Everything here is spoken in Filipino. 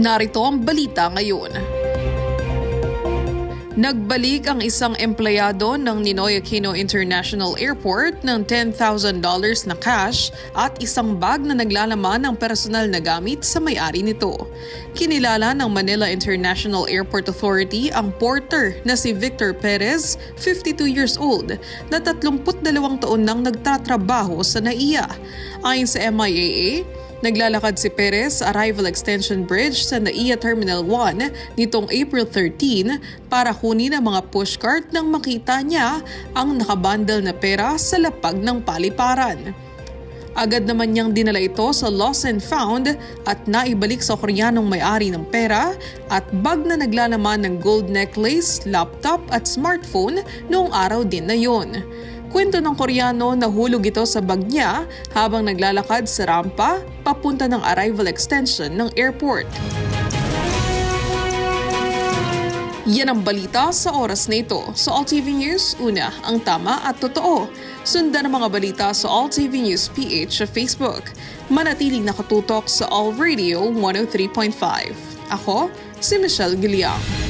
Narito ang balita ngayon. Nagbalik ang isang empleyado ng Ninoy Aquino International Airport ng $10,000 na cash at isang bag na naglalaman ng personal na gamit sa may-ari nito. Kinilala ng Manila International Airport Authority ang porter na si Victor Perez, 52 years old, na 32 taon nang nagtatrabaho sa NAIA. Ayon sa MIAA, naglalakad si Perez sa Arrival Extension Bridge sa NAIA Terminal 1 nitong April 13 para kunin ang mga pushcart nang makita niya ang nakabundle na pera sa lapag ng paliparan. Agad naman niyang dinala ito sa Lost and Found at naibalik sa Koreanong may-ari ng pera at bag na naglalaman ng gold necklace, laptop at smartphone noong araw din na yon. Kwento ng Koreano, nahulog ito sa bag niya habang naglalakad sa rampa papunta ng Arrival Extension ng airport. Yan ang balita sa oras na ito. Sa All TV News, una, ang tama at totoo. Sundan ang mga balita sa All TV News PH sa Facebook. Manatiling nakatutok sa All Radio 103.5. Ako, si Michelle Giliang.